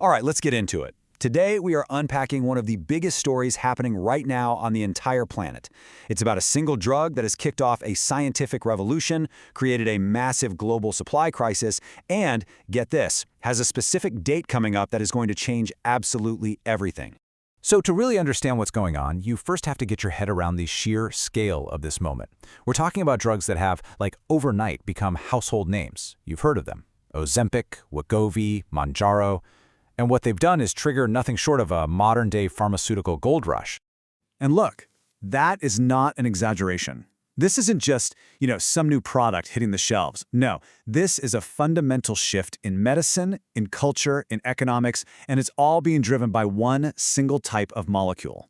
All right, let's get into it. Today, we are unpacking one of the biggest stories happening right now on the entire planet. It's about a single drug that has kicked off a scientific revolution, created a massive global supply crisis, and, get this, has a specific date coming up that is going to change absolutely everything. So to really understand what's going on, you first have to get your head around the sheer scale of this moment. We're talking about drugs that have, overnight become household names. You've heard of them. Ozempic, Wegovy, Mounjaro. And what they've done is trigger nothing short of a modern-day pharmaceutical gold rush. And look, that is not an exaggeration. This isn't just, some new product hitting the shelves. No, this is a fundamental shift in medicine, in culture, in economics, and it's all being driven by one single type of molecule.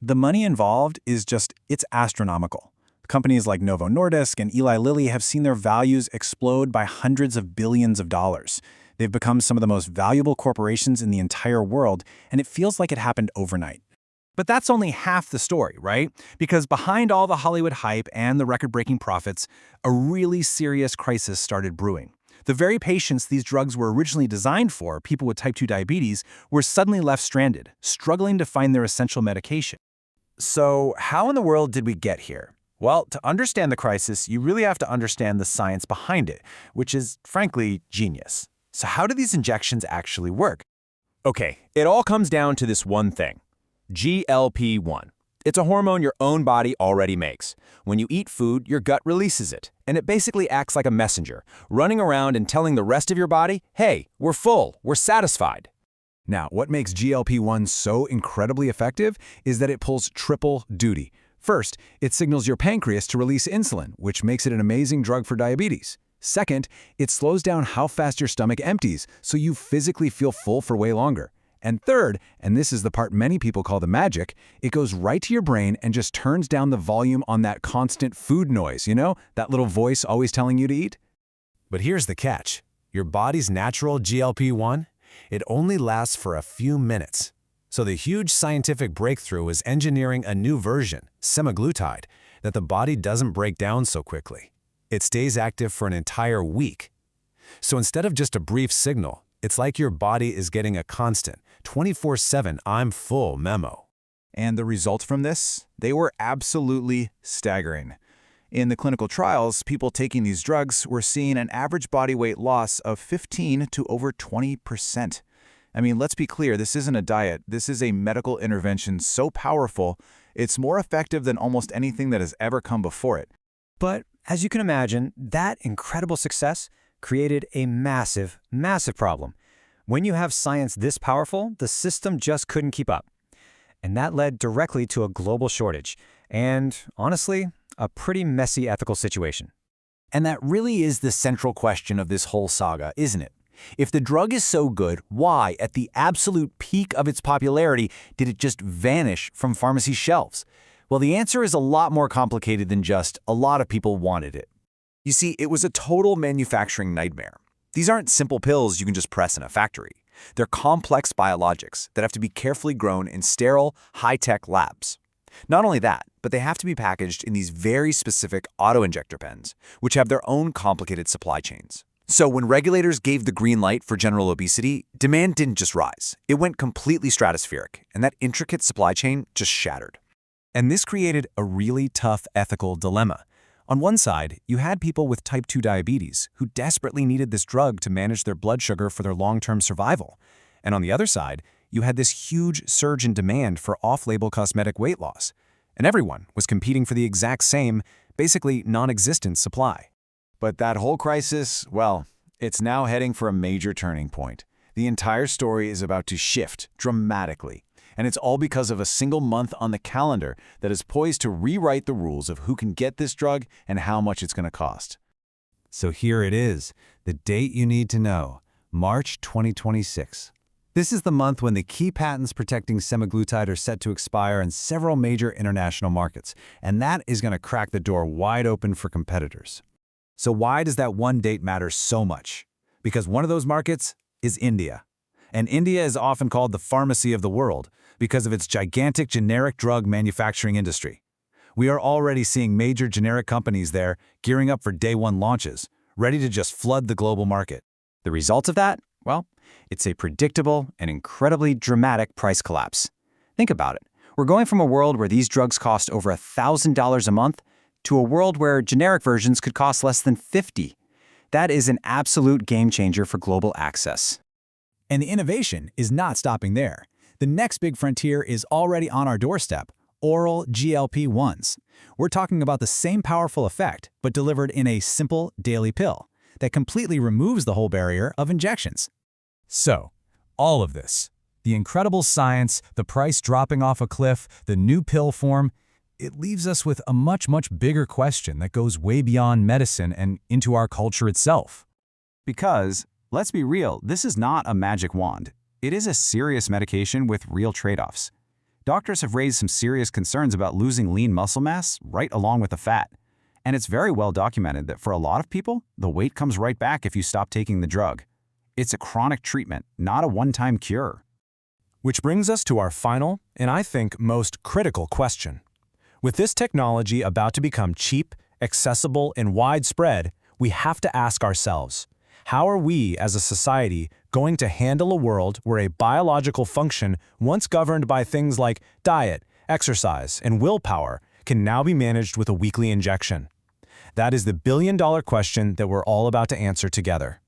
The money involved is it's astronomical. Companies like Novo Nordisk and Eli Lilly have seen their values explode by hundreds of billions of dollars. They've become some of the most valuable corporations in the entire world, and it feels like it happened overnight. But that's only half the story, right? Because behind all the Hollywood hype and the record-breaking profits, a really serious crisis started brewing. The very patients these drugs were originally designed for, people with type 2 diabetes, were suddenly left stranded, struggling to find their essential medication. So how in the world did we get here? Well, to understand the crisis, you really have to understand the science behind it, which is, frankly, genius. So how do these injections actually work? Okay, it all comes down to this one thing. GLP-1. It's a hormone your own body already makes. When you eat food, your gut releases it, and it basically acts like a messenger, running around and telling the rest of your body, hey, we're full, we're satisfied. Now, what makes GLP-1 so incredibly effective is that it pulls triple duty. First, it signals your pancreas to release insulin, which makes it an amazing drug for diabetes. Second, it slows down how fast your stomach empties, so you physically feel full for way longer. And third, and this is the part many people call the magic, it goes right to your brain and just turns down the volume on that constant food noise, that little voice always telling you to eat. But here's the catch. Your body's natural GLP-1, it only lasts for a few minutes. So the huge scientific breakthrough is engineering a new version, semaglutide, that the body doesn't break down so quickly. It stays active for an entire week. So instead of just a brief signal, it's like your body is getting a constant, 24/7 I'm full memo. And the results from this? They were absolutely staggering. In the clinical trials, people taking these drugs were seeing an average body weight loss of 15 to over 20%. I mean, let's be clear, this isn't a diet. This is a medical intervention so powerful, it's more effective than almost anything that has ever come before it. But as you can imagine, that incredible success created a massive, massive problem. When you have science this powerful, the system just couldn't keep up. And that led directly to a global shortage and, honestly, a pretty messy ethical situation. And that really is the central question of this whole saga, isn't it? If the drug is so good, why, at the absolute peak of its popularity, did it just vanish from pharmacy shelves? Well, the answer is a lot more complicated than just a lot of people wanted it. You see, it was a total manufacturing nightmare. These aren't simple pills you can just press in a factory. They're complex biologics that have to be carefully grown in sterile, high-tech labs. Not only that, but they have to be packaged in these very specific auto-injector pens, which have their own complicated supply chains. So when regulators gave the green light for general obesity, demand didn't just rise. It went completely stratospheric, and that intricate supply chain just shattered. And this created a really tough ethical dilemma. On one side, you had people with type 2 diabetes who desperately needed this drug to manage their blood sugar for their long-term survival. And on the other side, you had this huge surge in demand for off-label cosmetic weight loss. And everyone was competing for the exact same, basically non-existent supply. But that whole crisis, well, it's now heading for a major turning point. The entire story is about to shift dramatically. And it's all because of a single month on the calendar that is poised to rewrite the rules of who can get this drug and how much it's going to cost. So here it is, the date you need to know, March 2026. This is the month when the key patents protecting semaglutide are set to expire in several major international markets, and that is going to crack the door wide open for competitors. So why does that one date matter so much? Because one of those markets is India. And India is often called the pharmacy of the world because of its gigantic generic drug manufacturing industry. We are already seeing major generic companies there gearing up for day one launches, ready to just flood the global market. The result of that? Well, It's a predictable and incredibly dramatic price collapse. Think about it. We're going from a world where these drugs cost over $1,000 a month to a world where generic versions could cost less than $50. That is an absolute game changer for global access. And the innovation is not stopping there. The next big frontier is already on our doorstep: oral GLP-1s. We're talking about the same powerful effect, but delivered in a simple daily pill that completely removes the whole barrier of injections. So, all of this, the incredible science, the price dropping off a cliff, the new pill form, it leaves us with a much bigger question that goes way beyond medicine and into our culture itself. Because, let's be real, this is not a magic wand. It is a serious medication with real trade-offs. Doctors have raised some serious concerns about losing lean muscle mass right along with the fat. And it's very well documented that for a lot of people, the weight comes right back if you stop taking the drug. It's a chronic treatment, not a one-time cure. Which brings us to our final, and I think most critical question. With this technology about to become cheap, accessible, and widespread, we have to ask ourselves, how are we as a society going to handle a world where a biological function once governed by things like diet, exercise, and willpower can now be managed with a weekly injection? That is the billion-dollar question that we're all about to answer together.